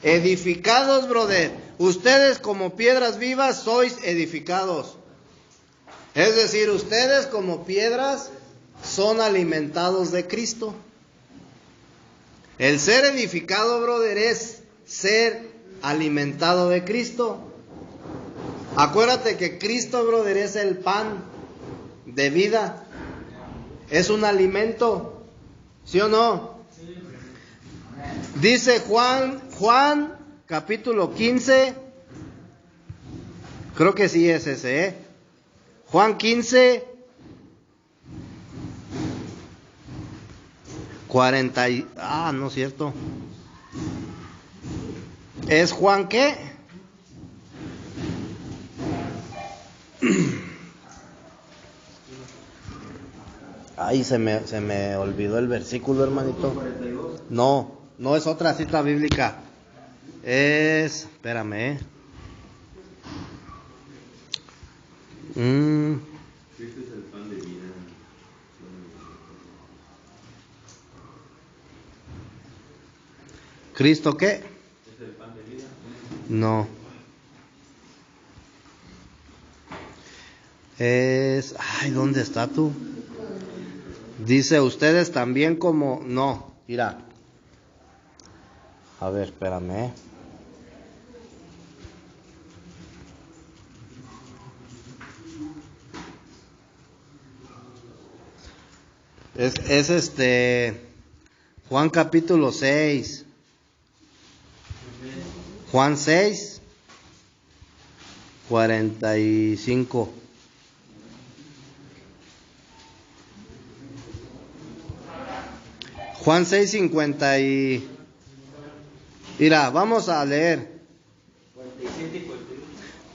[SPEAKER 1] edificados, brother. Ustedes como piedras vivas sois edificados. Es decir, ustedes como piedras son alimentados de Cristo. El ser edificado, brother, es ser alimentado de Cristo. Acuérdate que Cristo, brother, es el pan de vida. Es un alimento. ¿Sí o no? Dice Juan, capítulo 15. Creo que sí es ese, Juan 15, 40 no es cierto. ¿Es Juan qué? Ay, se me olvidó el versículo, hermanito.
[SPEAKER 3] 42.
[SPEAKER 1] No, no es otra cita bíblica. Espérame.
[SPEAKER 5] Cristo es el pan de vida.
[SPEAKER 1] ¿Cristo qué?
[SPEAKER 5] ¿Es el pan de vida?
[SPEAKER 1] No. Ay, ¿dónde está tú? Dice, ustedes también como... No, mira. A ver, espérame. Es Juan capítulo 6. Juan 6, 45. Juan 6, 50 y... Mira, vamos a leer.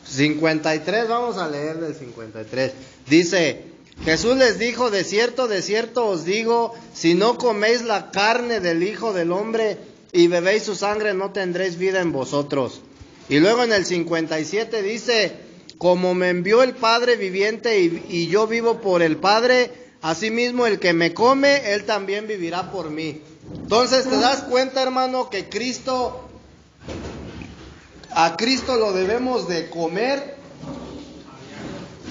[SPEAKER 1] 53, vamos a leer del 53. Dice, Jesús les dijo, de cierto os digo, si no coméis la carne del Hijo del Hombre y bebéis su sangre, no tendréis vida en vosotros. Y luego en el 57 dice, como me envió el Padre viviente y yo vivo por el Padre, asimismo el que me come, él también vivirá por mí. Entonces, ¿te das cuenta, hermano, que a Cristo lo debemos de comer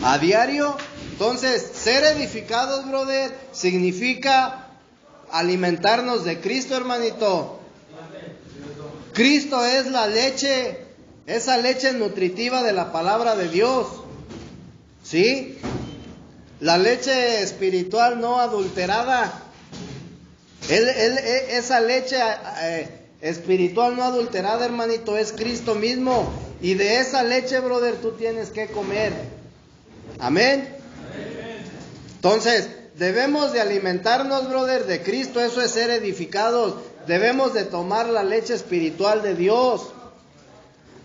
[SPEAKER 1] a diario? Entonces, ser edificados, brother, significa alimentarnos de Cristo, hermanito. Cristo es la leche, esa leche nutritiva de la palabra de Dios. ¿Sí? La leche espiritual no adulterada. Esa leche espiritual no adulterada, hermanito, es Cristo mismo. Y de esa leche, brother, tú tienes que comer. Amén. Entonces, debemos de alimentarnos, brother, de Cristo. Eso es ser edificados. Debemos de tomar la leche espiritual de Dios.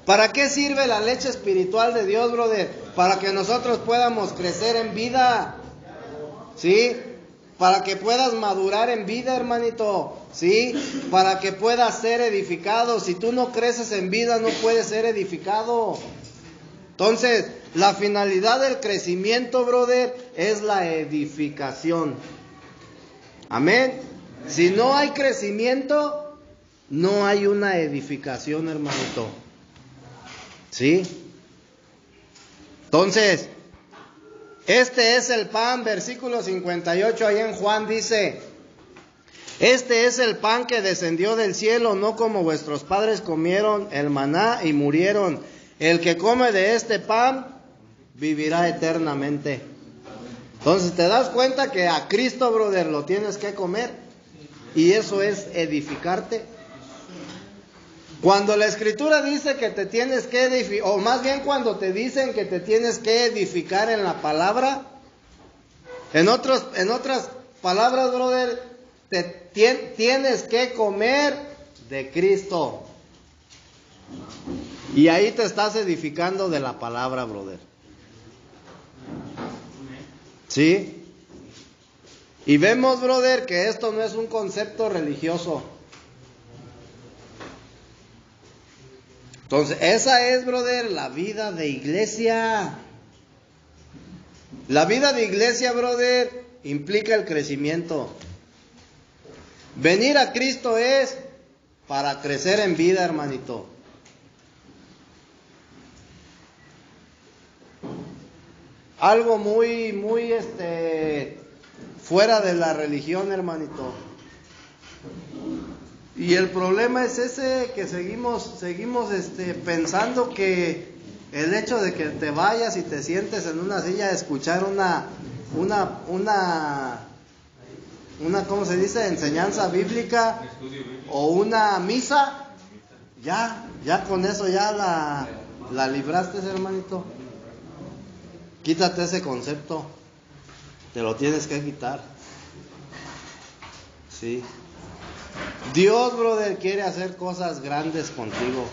[SPEAKER 1] ¿Para qué sirve la leche espiritual de Dios, brother? Para que nosotros podamos crecer en vida. ¿Sí? Para que puedas madurar en vida, hermanito. ¿Sí? Para que puedas ser edificado. Si tú no creces en vida, no puedes ser edificado. Entonces, la finalidad del crecimiento, brother, es la edificación. Amén. Si no hay crecimiento, no hay una edificación, hermanito. ¿Sí? Entonces, este es el pan, versículo 58, ahí en Juan dice, este es el pan que descendió del cielo, no como vuestros padres comieron el maná y murieron. El que come de este pan, vivirá eternamente. Entonces, ¿te das cuenta que a Cristo, brother, lo tienes que comer? Y eso es edificarte. Cuando la Escritura dice que te tienes que edificar, o más bien cuando te dicen que te tienes que edificar en la palabra, en otras palabras, brother, tienes que comer de Cristo. Y ahí te estás edificando de la palabra, brother. ¿Sí? Y vemos, brother, que esto no es un concepto religioso. Entonces, esa es, brother, la vida de iglesia. La vida de iglesia, brother, implica el crecimiento. Venir a Cristo es para crecer en vida, hermanito. Algo muy fuera de la religión, hermanito. Y el problema es ese, que seguimos pensando que el hecho de que te vayas y te sientes en una silla a escuchar una ¿cómo se dice? Enseñanza bíblica o una misa, ya con eso ya la libraste, hermanito. Quítate ese concepto, te lo tienes que quitar. Sí. Dios, brother, quiere hacer cosas grandes contigo.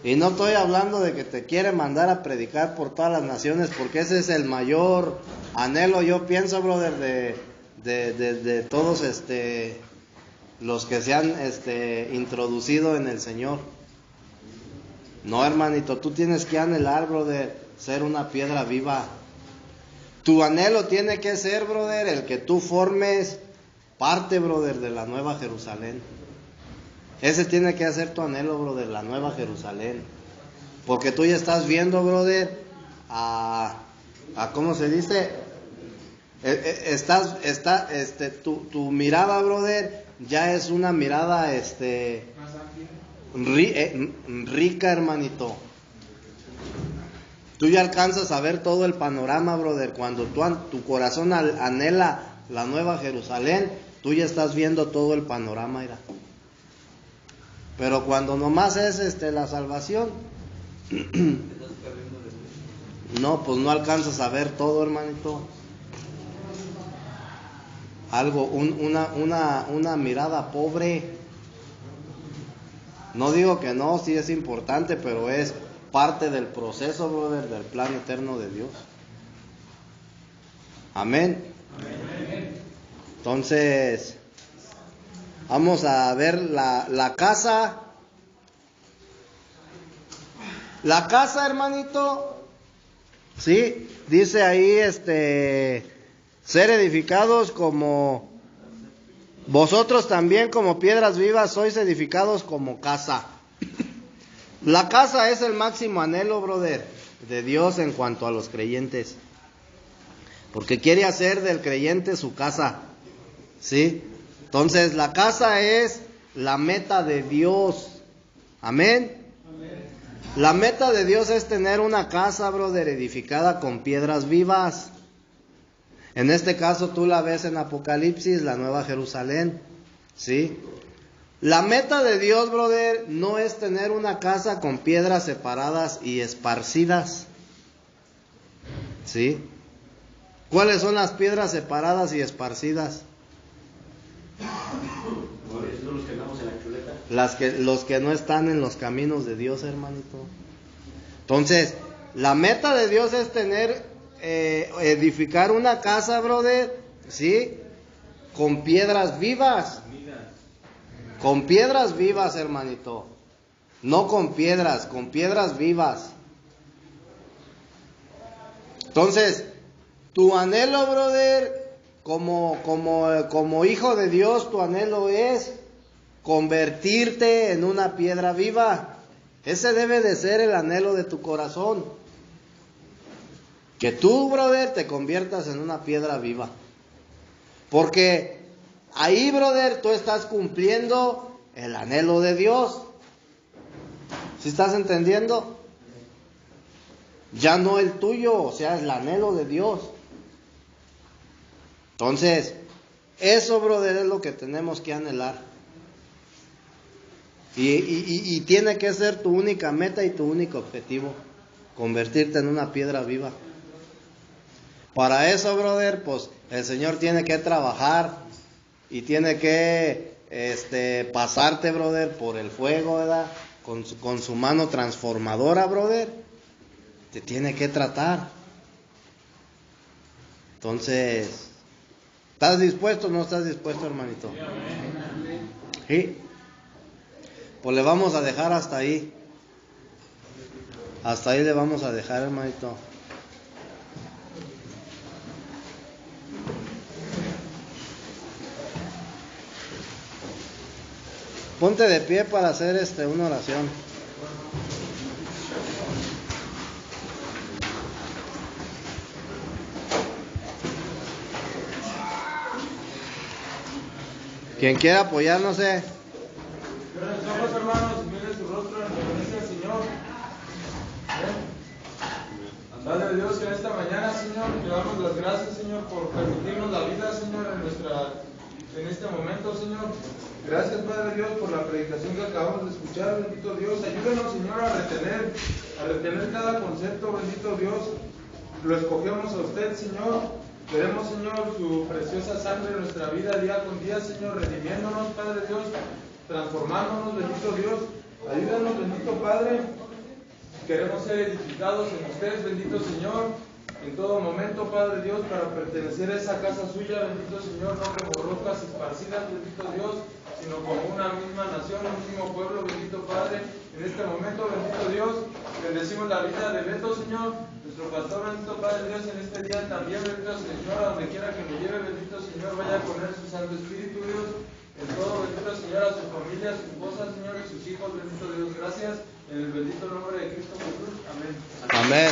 [SPEAKER 1] Y no estoy hablando de que te quiere mandar a predicar por todas las naciones, porque ese es el mayor anhelo, yo pienso, brother, de todos los que se han introducido en el Señor. No, hermanito, tú tienes que anhelar, brother, ser una piedra viva. Tu anhelo tiene que ser, brother, el que tú formes parte, brother, de la Nueva Jerusalén. Ese tiene que ser tu anhelo, brother, la Nueva Jerusalén. Porque tú ya estás viendo, brother, ¿cómo se dice? Tu mirada, brother, ya es una mirada, rica, hermanito. Tú ya alcanzas a ver todo el panorama, brother. Cuando tu corazón anhela la Nueva Jerusalén, tú ya estás viendo todo el panorama, mira. Pero cuando nomás es la salvación, no, pues no alcanzas a ver todo, hermanito. Algo, una mirada pobre. No digo que no, sí es importante, pero es parte del proceso, brother, del plan eterno de Dios. Amén. Entonces, vamos a ver la casa. La casa, hermanito, sí, dice ahí, ser edificados como vosotros también como piedras vivas sois edificados como casa. La casa es el máximo anhelo, brother, de Dios en cuanto a los creyentes. Porque quiere hacer del creyente su casa, ¿sí? Entonces, la casa es la meta de Dios. Amén. La meta de Dios es tener una casa, brother, edificada con piedras vivas. En este caso tú la ves en Apocalipsis, la Nueva Jerusalén, ¿sí? La meta de Dios, brother, no es tener una casa con piedras separadas y esparcidas, ¿sí? ¿Cuáles son las piedras separadas y esparcidas?
[SPEAKER 5] Los que andamos en la chuleta.
[SPEAKER 1] Los que no están en los caminos de Dios, hermanito. Entonces, la meta de Dios es edificar una casa, brother, ¿sí? Con piedras vivas. Con piedras vivas, hermanito. No con piedras vivas. Entonces, tu anhelo, brother, como hijo de Dios, tu anhelo es convertirte en una piedra viva. Ese debe de ser el anhelo de tu corazón. Que tú, brother, te conviertas en una piedra viva. Porque ahí, brother, tú estás cumpliendo el anhelo de Dios. ¿Sí estás entendiendo? Ya no el tuyo, o sea, el anhelo de Dios. Entonces, eso, brother, es lo que tenemos que anhelar. Y tiene que ser tu única meta y tu único objetivo, convertirte en una piedra viva. Para eso, brother, pues el Señor tiene que trabajar y tiene que pasarte, brother, por el fuego, ¿verdad? Con su mano transformadora, brother, te tiene que tratar. Entonces, ¿estás dispuesto o no estás dispuesto, hermanito? Sí. Pues le vamos a dejar hasta ahí. Hasta ahí le vamos a dejar, hermanito. Ponte de pie para hacer una oración. Quien quiera apoyar, no sé.
[SPEAKER 3] Somos hermanos, mire su rostro en reverencia al Señor. Padre Dios, que en esta mañana, Señor, te damos las gracias, Señor, por permitirnos la vida, Señor, en este momento, Señor. Gracias, Padre Dios, por la predicación que acabamos de escuchar, bendito Dios. Ayúdenos, Señor, a retener cada concepto, bendito Dios. Lo escogemos a usted, Señor. Queremos, Señor, su preciosa sangre en nuestra vida día con día, Señor, redimiéndonos, Padre Dios, transformándonos, bendito Dios. Ayúdanos, bendito Padre. Queremos ser edificados en usted, bendito Señor. en todo momento, Padre Dios, para pertenecer a esa casa suya, bendito Señor, no como rocas esparcidas, bendito Dios, sino como una misma nación, un mismo pueblo, bendito Padre. En este momento, bendito Dios, bendecimos la vida de Beto, Señor, nuestro pastor, bendito Padre Dios, en este día también, bendito Señor, a donde quiera que me lleve, bendito Señor, vaya a poner su Santo Espíritu, Dios, en todo, bendito Señor, a su familia, a su esposa, Señor, y sus hijos, bendito Dios, gracias, en el bendito nombre de Cristo Jesús, amén.
[SPEAKER 1] Amén.